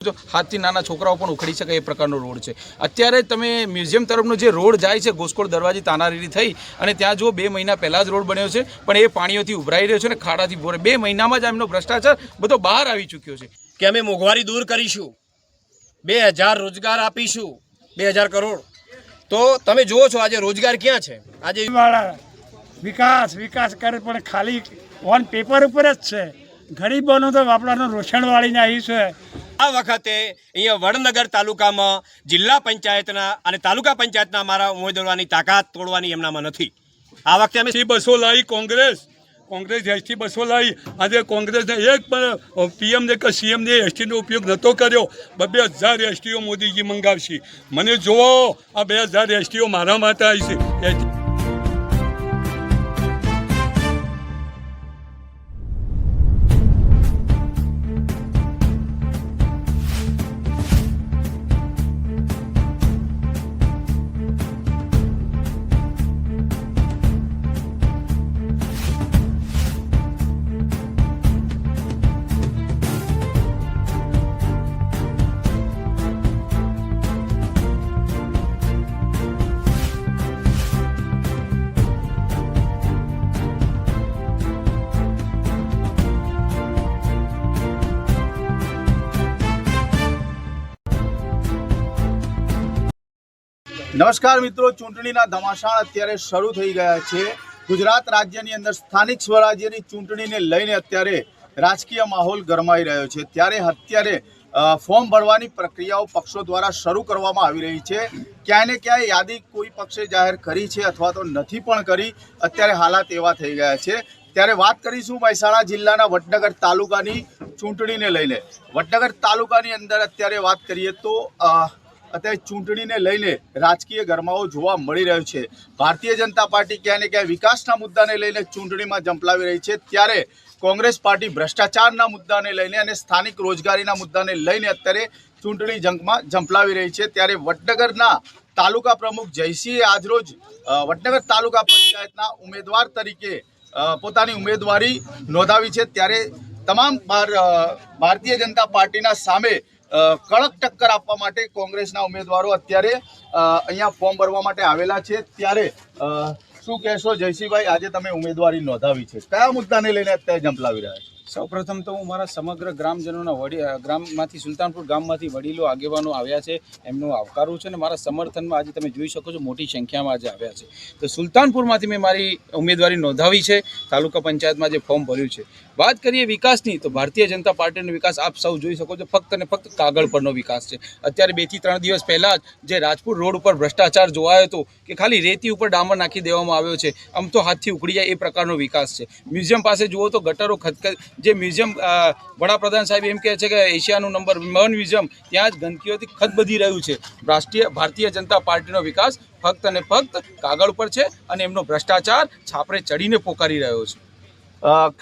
હાથથી નાના છોકરાઓ પણ ઉખડી શકે એ પ્રકારનો રોડ છે। અત્યારે તમે મ્યુઝિયમ તરફનો જે રોડ જાય છે ગોસ્કોળ દરવાજી તાનારીરી થઈ અને ત્યાં જો 2 મહિના પહેલાં જ રોડ બન્યો છે પણ એ પાણીઓથી ઉભરાઈ રહ્યો છે અને ખાડાથી ભરે 2 મહિનામાં જ એમનો ભ્રષ્ટાચાર બધો બહાર આવી ચૂક્યો છે કે અમે મોંઘવારી દૂર કરીશું, 2000 રોજગાર આપીશું, 2000 કરોડ। તો તમે જુઓ છો આજે રોજગાર ક્યાં છે? આજે વિકાસ કરે પણ ખાલી ઓન પેપર ઉપર જ છે। ગરીબોનું તો આપણાનું રોષણવાળીને આવી છે। આ વખતે અહીંયા વડનગર તાલુકામાં જિલ્લા પંચાયતના અને તાલુકા પંચાયતના અમારા ઉમેદવારોની તાકાત તોડવાની એમનામાં નથી। આ વખતે અમે બસો લાવી કોંગ્રેસ એસટી બસો લાવી। આજે કોંગ્રેસને એક પણ પીએમને કે સીએમને એસટીનો ઉપયોગ નહોતો કર્યો। 2000 એસટીઓ મોદીજી મંગાવશે। મને જુઓ આ 2000 એસટીઓ મારા માટે આવી છે। નમસ્કાર મિત્રો, ચૂંટણીના ધમાસાણ અત્યારે શરૂ થઈ ગયા છે। ગુજરાત રાજ્યની અંદર સ્થાનિક સ્વરાજ્યની ચૂંટણીને લઈને અત્યારે રાજકીય માહોલ ગરમાઈ રહ્યો છે। ત્યારે અત્યારે ફોર્મ ભરવાની પ્રક્રિયાઓ પક્ષો દ્વારા શરૂ કરવામાં આવી રહી છે। ક્યાંય ને ક્યાંય યાદી કોઈ પક્ષે જાહેર કરી છે અથવા તો નથી પણ કરી। અત્યારે હાલાત એવા થઈ ગયા છે। ત્યારે વાત કરીશું મહેસાણા જિલ્લાના વડનગર તાલુકાની ચૂંટણીને લઈને। વડનગર તાલુકાની અંદર અત્યારે વાત કરીએ તો અત્યારે ચૂંટણીને લઈને રાજકીય ગરમાવો જોવા મળી રહ્યો છે। ભારતીય જનતા પાર્ટી ક્યાંય ને ક્યાંય વિકાસના મુદ્દાને લઈને ચૂંટણીમાં ઝંપલાવી રહી છે, ત્યારે કોંગ્રેસ પાર્ટી ભ્રષ્ટાચારના મુદ્દાને લઈને અને સ્થાનિક રોજગારીના મુદ્દાને લઈને અત્યારે ચૂંટણી જંગમાં ઝંપલાવી રહી છે। ત્યારે વડનગરના તાલુકા પ્રમુખ જયસિંહે આજરોજ વડનગર તાલુકા પંચાયતના ઉમેદવાર તરીકે પોતાની ઉમેદવારી નોંધાવી છે। ત્યારે તમામ ભારતીય જનતા પાર્ટીના સામે કડક ટક્કર આપવા માટે કોંગ્રેસના ઉમેદવારો અત્યારે અહીંયા ફોર્મ ભરવા માટે આવેલા છે। ત્યારે શું કહેશો જયસિંહભાઈ, આજે તમે ઉમેદવારી નોંધાવી છે, કયા મુદ્દાને લઈને અત્યારે ઝંપલાવી રહ્યા છો? સૌપ્રથમ તો હું મારા સમગ્ર ગ્રામજનોના ગામમાંથી સુલતાનપુર ગામમાંથી વડીલો આગેવાનો આવ્યા છે એમનું આવકારું છે અને મારા સમર્થનમાં આજે તમે જોઈ શકો છો મોટી સંખ્યામાં આજે આવ્યા છે। તો સુલતાનપુરમાંથી મેં મારી ઉમેદવારી નોંધાવી છે, તાલુકા પંચાયતમાં જે ફોર્મ ભર્યું છે। વાત કરીએ વિકાસની તો ભારતીય જનતા પાર્ટીનો વિકાસ આપ સૌ જોઈ શકો છો, ફક્ત ને ફક્ત કાગળ પરનો વિકાસ છે। અત્યારે 2 થી 3 દિવસ પહેલાં જ જે રાજપુર રોડ ઉપર ભ્રષ્ટાચાર જોવાયો હતો કે ખાલી રેતી ઉપર ડામર નાખી દેવામાં આવ્યો છે, આમ તો હાથથી ઉખડી જાય એ પ્રકારનો વિકાસ છે। મ્યુઝિયમ પાસે જુઓ તો ગટરો જે મ્યુઝિયમ વડાપ્રધાન સાહેબ એમ કહે છે કે એશિયાનું નંબર 1 મ્યુઝિયમ, ત્યાં જ ગંદકીઓથી ખદબદી રહ્યું છે। ભારતીય જનતા પાર્ટીનો વિકાસ ફક્ત અને ફક્ત કાગળ પર છે અને એમનો ભ્રષ્ટાચાર છાપરે ચડીને પોકારી રહ્યો છે।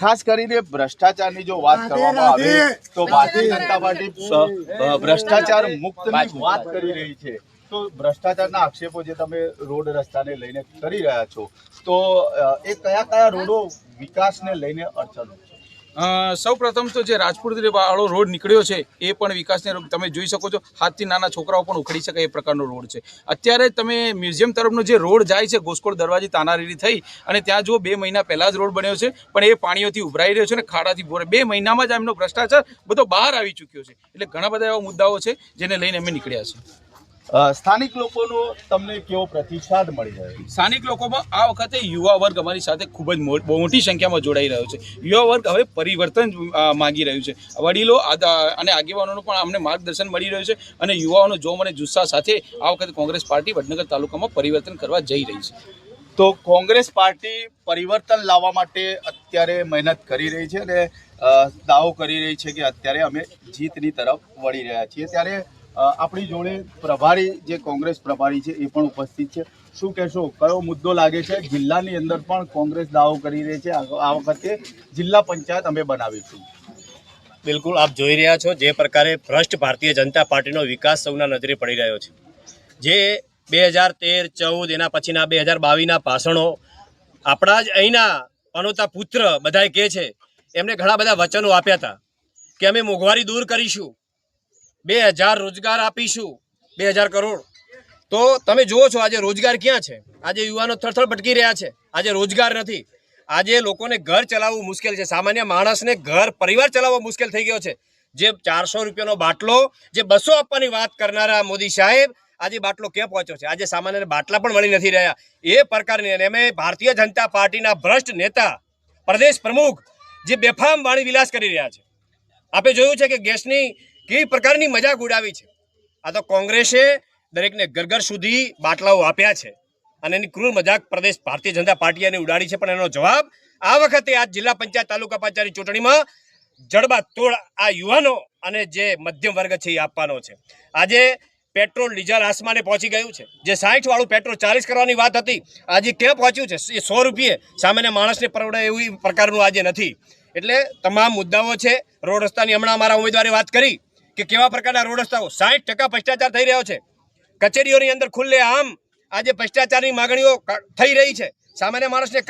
ખાસ કરીને ભ્રષ્ટાચારની જો વાત કરવામાં આવે તો ભારતીય જનતા પાર્ટી ભ્રષ્ટાચાર મુક્તની વાત કરી રહી છે। તો ભ્રષ્ટાચારના આક્ષેપો જે તમે રોડ રસ્તાને લઈને કરી રહ્યા છો, તો એ કયા રોડો વિકાસને લઈને અડચણો છે? સૌપ્રથમ તો જે રાજપુર વાળો રોડ નીકળ્યો છે એ પણ વિકાસને તમે જોઈ શકો છો, હાથથી નાના છોકરાઓ પણ ઉખડી શકે એ પ્રકારનો રોડ છે। અત્યારે તમે મ્યુઝિયમ તરફનો જે રોડ જાય છે ગોસ્કોળ દરવાજી તાનારીરી થઈ અને ત્યાં જો 2 મહિના પહેલાં જ રોડ બન્યો છે પણ એ પાણીઓથી ઉભરાઈ રહ્યો છે અને ખાડાથી ભરે 2 મહિનામાં જ એમનો ભ્રષ્ટાચાર બધો બહાર આવી ચૂક્યો છે। એટલે ઘણા બધા એવા મુદ્દાઓ છે જેને લઈને અમે નીકળ્યા છીએ। સ્થાનિક લોકોનો તમને કેવો પ્રતિસાદ મળી રહ્યો? સ્થાનિક લોકોમાં આ વખતે યુવા વર્ગ અમારી સાથે ખૂબ જ મોટી સંખ્યામાં જોડાઈ રહ્યો છે। યુવા વર્ગ હવે પરિવર્તન માગી રહ્યું છે। વડીલો અને આગેવાનોનું પણ અમને માર્ગદર્શન મળી રહ્યું છે અને યુવાઓનો જોમ અને જુસ્સા સાથે આ વખતે કોંગ્રેસ પાર્ટી વડનગર તાલુકામાં પરિવર્તન કરવા જઈ રહી છે। તો કોંગ્રેસ પાર્ટી પરિવર્તન લાવવા માટે અત્યારે મહેનત કરી રહી છે અને દાવો કરી રહી છે કે અત્યારે અમે જીતની તરફ વળી રહ્યા છીએ। ત્યારે આપણી જોડે પ્રભારી જે કોંગ્રેસ પ્રભારી છે એ પણ ઉપસ્થિત છે। શું કહેશો, કયો મુદ્દો લાગે છે? જિલ્લાની અંદર પણ કોંગ્રેસ દાવો કરી રહી છે આ વખતે જિલ્લા પંચાયત અમે બનાવીશું। બિલકુલ આપ જોઈ રહ્યા છો જે પ્રકારે ભ્રષ્ટ ભારતીય જનતા પાર્ટીનો વિકાસ સૌના નજરે પડી રહ્યો છે। જે 2013, 14 એના પછીના 2022ના ભાષણો આપણા જ અહીંના પનોતા પુત્ર બધાએ કહે છે, એમને ઘણા બધા વચનો આપ્યા હતા કે અમે મોંઘવારી દૂર કરીશું, 2000 રોજગાર આપીશું, 2000 કરોડ. તો તમે જુઓ છો આજે રોજગાર ક્યાં છે? આજે યુવાનો થરથર ભટકી રહ્યા છે. આજે રોજગાર નથી. આજે લોકોને ઘર ચલાવવું મુશ્કેલ છે. સામાન્ય માણસને ઘર પરિવાર ચલાવવો મુશ્કેલ થઈ ગયો છે. જે 400 રૂપિયાનો બાટલો, જે 200 આપવાની વાત કરનારા મોદી સાહેબ, આજે બાટલો ક્યાં પહોંચ્યો છે? આજે સામાન્ય બાટલા પણ મળી નથી રહ્યા. એ પ્રકારની અને અમે ભારતીય જનતા પાર્ટીના ભ્રષ્ટ નેતા પ્રદેશ પ્રમુખ જે બેફામ વાણી વિલાસ કરી રહ્યા છે. આપે જોયું છે કે ગેસની કેવી પ્રકારની મજાક ઉડાવી છે. આ તો કોંગ્રેસે દરેકને ઘર સુધી બાટલાઓ આપ્યા છે અને એની ક્રૂર મજાક પ્રદેશ ભારતીય જનતા પાર્ટીએ એને ઉડાડી છે. પણ એનો જવાબ આ વખતે આ જિલ્લા પંચાયત તાલુકા પંચાયતની ચૂંટણીમાં જડબા તોડ આ યુવાનો અને જે મધ્યમ વર્ગ છે એ આપવાનો છે. આજે પેટ્રોલ ડીઝલ આસમાને પહોંચી ગયું છે. જે 60 વાળું પેટ્રોલ 40 કરવાની વાત હતી, આજે ક્યાં પહોંચ્યું છે? એ 100 રૂપિયે સામાન્ય માણસને પરવડે એવું પ્રકારનું આજે નથી. એટલે તમામ મુદ્દાઓ છે. રોડ રસ્તાની હમણાં અમારા ઉમેદવારે વાત કરી કે કેવા પ્રકારના રોડ રસ્તાઓ, 60% ભ્રષ્ટાચાર થઈ રહ્યો છે. કચેરીઓની અંદર ખુલ્લે આમ આજે ભ્રષ્ટાચારની માગણીઓ થઈ રહી છે. સામાન્ય માણસને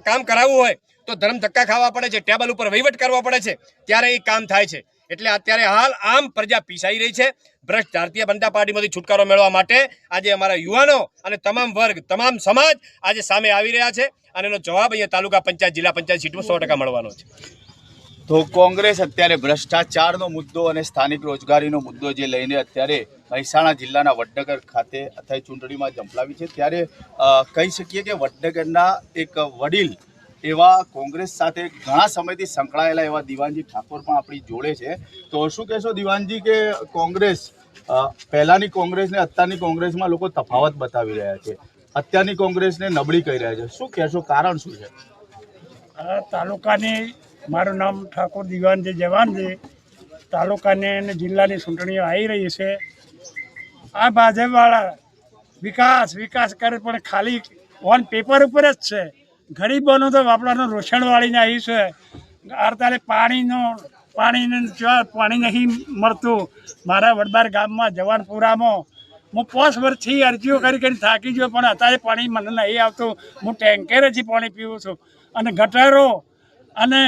કામ કરાવવું હોય તો ધર્મ ધક્કા ખાવા પડે છે, ટેબલ ઉપર વહીવટ કરવો પડે છે, ત્યારે એ કામ થાય છે. એટલે અત્યારે હાલ આમ પ્રજા પીસાઈ રહી છે. ભ્રષ્ટ ભારતીય જનતા પાર્ટીમાંથી છુટકારો મેળવવા માટે આજે અમારા યુવાનો અને તમામ વર્ગ, તમામ સમાજ આજે સામે આવી રહ્યા છે અને એનો જવાબ અહીંયા તાલુકા પંચાયત, જિલ્લા પંચાયત સીટમાં 100% મળવાનો છે. તો કોંગ્રેસ અત્યારે ભ્રષ્ટાચારનો મુદ્દો અને સ્થાનિક રોજગારીનો મુદ્દો જે લઈને અત્યારે મહેસાણા જિલ્લાના વડનગર ખાતે અત્યારે ચૂંટણીમાં ઝંપલાવી છે. ત્યારે કહી શકીએ કે વડનગરના એક વડીલ એવા કોંગ્રેસ સાથે ઘણા સમયથી સંકળાયેલા એવા દિવાનજી ઠાકોર પણ આપણી જોડે છે. તો શું કહેશો દિવાનજી કે કોંગ્રેસ પહેલાંની કોંગ્રેસ ને અત્યારની કોંગ્રેસમાં લોકો તફાવત બતાવી રહ્યા છે, અત્યારની કોંગ્રેસને નબળી કહી રહ્યા છે, શું કહેશો? કારણ શું છે? તાલુકાની, મારું નામ ઠાકોર દિવાનજી જવાનજી, તાલુકાની અને જિલ્લાની ચૂંટણીઓ આવી રહી છે. આ ભાજપવાળા વિકાસ કરે પણ ખાલી ઓન પેપર ઉપર જ છે. ગરીબોનું તો બાપડાનું રોષણ વાળીને આવી છે. અત્યારે પાણી નહીં મળતું. મારા વડબાર ગામમાં જવાનપુરામાં હું 5 વર્ષથી અરજીઓ કરી થાકી ગયો, પણ અત્યારે પાણી મને નહીં આવતું. હું ટેન્કરેથી પાણી પીવું છું અને ગટરો અને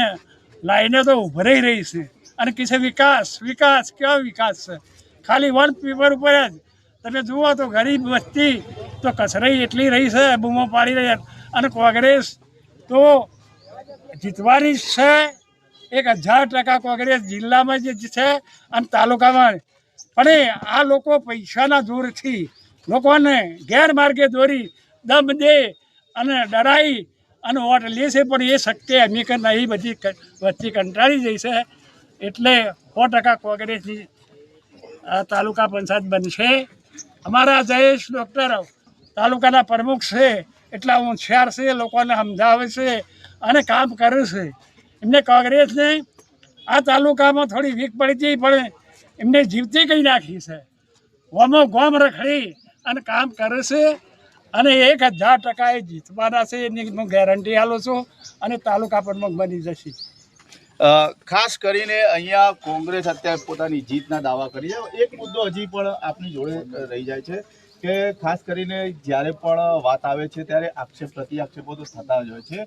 લાઈને તો ઉભરાઈ રહી છે. અને કિસે વિકાસ કેવો વિકાસ છે? ખાલી વન પેપર ઉપર જ તમે જુઓ તો ગરીબ વસ્તી તો કચરાઈ એટલી રહી છે, બૂમો પાડી રહી. અને કોંગ્રેસ તો જીતવાની છે 1000% કોંગ્રેસ જિલ્લામાં જે છે અને તાલુકામાં. પણ આ લોકો પૈસાના જોરથી લોકોને ગેરમાર્ગે દોરી દમ દે અને ડરાઈ અને વોટ લે છે. પણ એ શક્તિ એમની કે નહીં, બધી વસ્તી કંટાળી જાય છે. એટલે 100% કોંગ્રેસની તાલુકા પંચાયત બનશે. અમારા જયેશ ડૉક્ટર તાલુકાના પ્રમુખ છે, એટલા હોશિયાર છે, લોકોને સમજાવે છે અને કામ કરે છે. એમને કોંગ્રેસને આ તાલુકામાં થોડી વીક પડી હતી, પણ એમને જીવતી કરી નાખી છે. ગોમ રખડી અને કામ કરે છે અને 1000% એ જીતવાના છે, એની હું ગેરંટી આપું છું. અને તાલુકા પ્રમુખ બની જશે. ખાસ કરીને અહીંયા કોંગ્રેસ અત્યારે પોતાની જીતના દાવા કરી છે. એક મુદ્દો હજી પણ આપની જોડે રહી જાય છે કે ખાસ કરીને જ્યારે પણ વાત આવે છે ત્યારે પ્રત્યાક્ષેપો તો થતા જ હોય છે.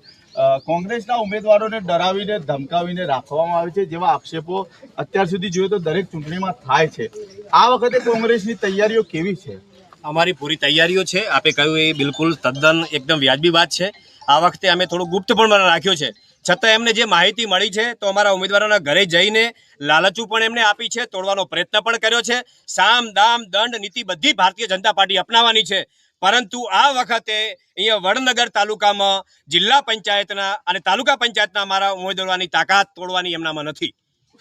કોંગ્રેસના ઉમેદવારોને ડરાવીને ધમકાવીને રાખવામાં આવે છે, જેવા આક્ષેપો અત્યાર સુધી જોઈએ તો દરેક ચૂંટણીમાં થાય છે. આ વખતે કોંગ્રેસની તૈયારીઓ કેવી છે? અમારી પૂરી તૈયારીઓ છે. આપે કહ્યું એ બિલકુલ તદ્દન એકદમ વ્યાજબી વાત છે. આ વખતે અમે થોડું ગુપ્ત પણ રાખ્યો છે. છતાં એમને જે માહિતી મળી છે તો અમારા ઉમેદવારોના ઘરે જઈને લાલચું પણ એમને આપી છે, તોડવાનો પ્રયત્ન પણ કર્યો છે. સામ દામ દંડ નીતિ બધી ભારતીય જનતા પાર્ટી અપનાવવાની છે. પરંતુ આ વખતે અહીંયા વડનગર તાલુકામાં જિલ્લા પંચાયતના અને તાલુકા પંચાયતના અમારા ઉમેદવારોની તાકાત તોડવાની એમનામાં નથી.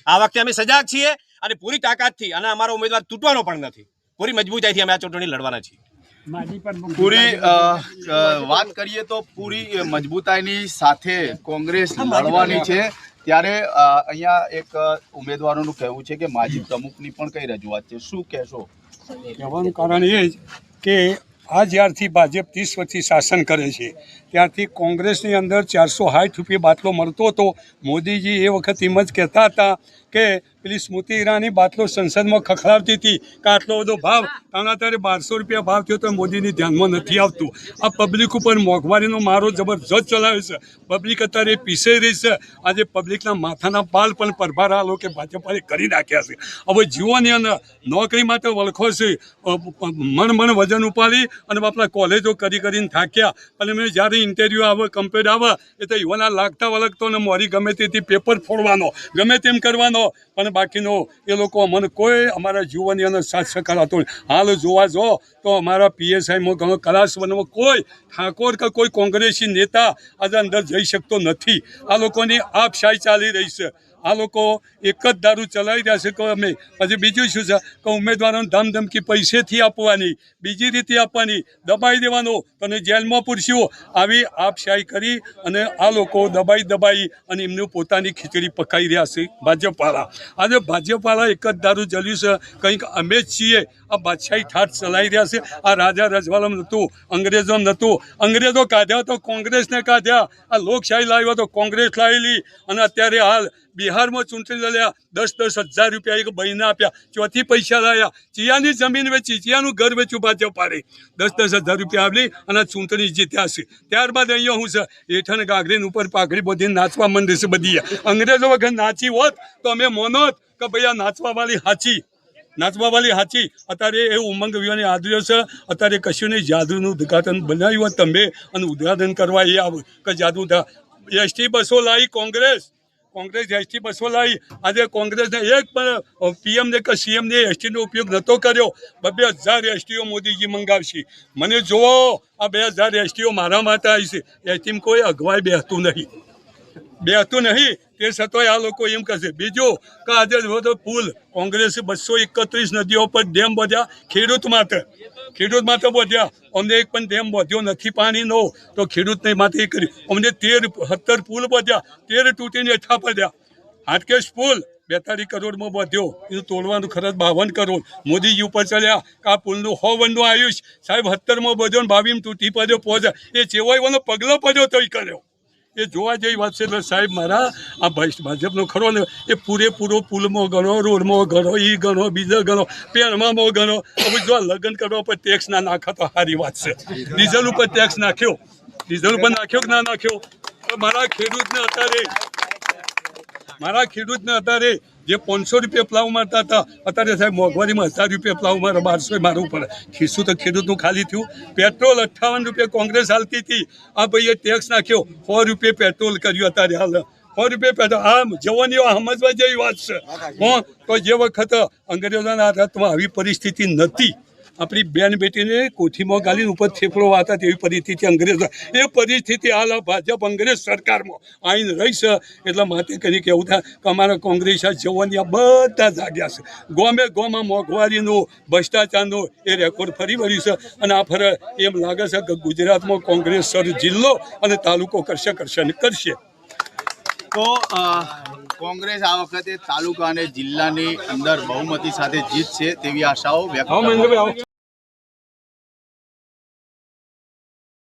આ વખતે અમે સજાગ છીએ અને પૂરી તાકાતથી, અને અમારો ઉમેદવાર તૂટવાનો પણ નથી. પૂરી મજબૂતાઈથી અમે આ ચૂંટણી લડવાના છીએ. પૂરી વાત કરીએ તો પૂરી મજબૂતાઈની સાથે કોંગ્રેસ લડવાની છે. ત્યારે અહીંયા એક ઉમેદવારોનું કહેવું છે કે માજી પ્રમુખની પણ કઈ રજૂઆત છે, શું કહેશો? કહેવાનું કારણ એ જ કે આ જ્યારથી ભાજપ 30 વર્ષથી શાસન કરે છે ત્યારથી કોંગ્રેસની અંદર 460 રૂપિયા બાટલો મળતો હતો. મોદીજી એ વખત એમ જ કહેતા હતા કે પેલી સ્મૃતિ ઈરાની બાટલો સંસદમાં ખખડાવતી હતી કે આટલો બધો ભાવ અત્યારે 1200 રૂપિયા ભાવ થયો તો મોદીની ધ્યાનમાં નથી આવતું. આ પબ્લિક ઉપર મોંઘવારીનો મારો જબરજસ્ત ચલાવે છે. પબ્લિક અત્યારે પીસાઈ રહી છે. આજે પબ્લિકના માથાના પાલ પણ પરભાર આ લોકો ભાજપાએ કરી નાખ્યા છે. હવે જીવોની અંદર નોકરી માટે વલખો છે. મણ વજન ઉપાડી અને આપણા કોલેજો કરીને થાક્યા. અને મેં જ્યારે ઇન્ટરવ્યૂ આવે કમ્પ્લેટ આવે એ તો યુવાના લાગતા વળગતો ને મોરી ગમે તેથી પેપર ફોડવાનો ગમે તેમ કરવાનો, પણ બાકીનો એ લોકો અમને કોઈ અમારા જીવનની અંદર સાથ સહકાર હતો. હાલ જોવા જો તો અમારા PSIમાં ઘણો કલાસ વનમાં કોઈ ઠાકોર કે કોઈ કોંગ્રેસી નેતા આજે અંદર જઈ શકતો નથી. આ લોકોની આપશાહી ચાલી રહી છે. આ લોકો એક જ દારૂ ચલાવી રહ્યા છે કે અમે પછી બીજું શું છે કે ઉમેદવારોને ધમધમકી પૈસેથી આપવાની, બીજી રીતે આપવાની, દબાઈ દેવાનો, તને જેલમાં પૂરશું. આવી આપશાહી કરી અને આ લોકો દબાઈ અને એમનું પોતાની ખીચડી પકાવી રહ્યા છે ભાજપવાળા. આજે ભાજપવાળા એક જ દારૂ જલ્યું છે કંઈક અમે જ છીએ આ બાદશાહી ઠાઠ ચલાવી રહ્યા છે. આ રાજા રજવાડામાં નહોતું, અંગ્રેજોમાં નહોતું. અંગ્રેજો કાઢ્યા તો કોંગ્રેસને કાઢ્યા, આ લોકશાહી લાવ્યો તો કોંગ્રેસ લાવેલી. અને અત્યારે હાલ બિહારમાં ચૂંટણી લડ્યા, 10,000 રૂપિયા એક ભાઈને આપ્યા, ચોથી પૈસા લાવ્યા, ચિયાની જમીન વેચી, ચિયાનું ઘર વેચ્યું ભાજપાએ, 10,000 રૂપિયા આપી અને ચૂંટણી જીત્યા છે. ત્યારબાદ અહીંયા શું છે, હેઠળ ગાગરીન ઉપર પાઘડી બધી નાચવા માંડે છે બધી. અંગ્રેજો વખત નાચી હોત તો અમે મોનોત કે ભાઈ આ નાચવાવાળી હાચી. અત્યારે એ ઉમંગ વિવાની આદર્યો છે. અત્યારે કશું નહીં, જાદુનું ઉદઘાટન બનાવ્યું તમે અને ઉદઘાટન કરવા એ આવું કે જાદુ ST બસો લાવી કોંગ્રેસ ST બસો લાવી. આજે કોંગ્રેસને એક પણ PM ને કે CM ને STનો ઉપયોગ નહોતો કર્યો. 2,000 STઓ મોદીજી મંગાવશે. મને જોવો આ 2,000 STઓ મારા માટે આવી છે. STમાં કોઈ અગવાઈ બેસતું નહીં. તે છતાંય આ લોકો એમ કહેશે. બીજું કે આજે જો તો પુલ કોંગ્રેસે 231 નદીઓ પર ડેમ બાંધ્યા ખેડૂત માટે બાંધ્યા. અમને એક પણ ડેમ બાંધ્યો નથી પાણીનો તો ખેડૂતને માટે કર્યું. અમને 17 પુલ બાંધ્યા, 13 તૂટીને હેઠા પડ્યા. હાટકેશ પુલ 42 કરોડમાં બાંધ્યો, એનું તોડવાનું ખર્ચ 52 કરોડ. મોદીજી ઉપર ચડ્યા કે આ પુલનું 100 વર્ષનું આયુષ સાહેબ 17માં બાંધ્યો ને 22 તૂટી પડ્યો પહોંચ્યા. એ ચેવાઈવાનો પગલો પડ્યો તોય કર્યો. એ જોવા જેવી વાત છે. એટલે સાહેબ મારા આ ભાજપનો ખરો ને એ પૂરેપૂરો પુલમાં ગણો, રોડમાં ગણો, ગણો, બીજા ગણો, પેણમાં ગણો. હવે જો લગ્ન કરવા પર ટેક્સ ના નાખો તો સારી વાત છે. ડીઝલ ઉપર ટેક્સ નાખ્યો કે ના નાખ્યો? મારા ખેડૂતને અત્યારે જે 500 રૂપિયા પ્લાવ મારતા હતા અત્યારે સાહેબ મોંઘવારીમાં 1000 રૂપિયા પ્લાવ મારે 1200 મારવું પડે. ખિસ્સું તો ખેડૂતનું ખાલી થયું. પેટ્રોલ 58 રૂપિયા કોંગ્રેસ હાલતી હતી, આ ભાઈએ ટેક્સ નાખ્યો, 100 રૂપિયા પેટ્રોલ કર્યું. અત્યારે હાલ 100 રૂપિયા પેટ્રોલ. આ જવાનીઓ સમજવા જેવી વાત છે. તો જે વખત અંગ્રેજોના રાતમાં આવી પરિસ્થિતિ નથી. આપણી બેન બેટીને કોઠીમાં ગાલીને ઉપર થેપલો વાતા તેવી પરિસ્થિતિ અંગ્રેજો. એ પરિસ્થિતિ હાલ ભાજપ અંગ્રેજ સરકારમાં આવીને રહી છે. એટલા માટે કરી કે એવું થાય કે અમારા કોંગ્રેસ જવાની બધા જાગ્યા છે. ગામમાં મોંઘવારીનું, ભ્રષ્ટાચારનું એ રેકોર્ડ ફરી વળ્યું છે. અને આ ફરે એમ લાગે છે કે ગુજરાતમાં કોંગ્રેસ જિલ્લો અને તાલુકો કરશે. તો કોંગ્રેસ આ વખતે તાલુકા અને જિલ્લાની અંદર બહુમતી સાથે જીતશે તેવી આશાઓ વ્યક્ત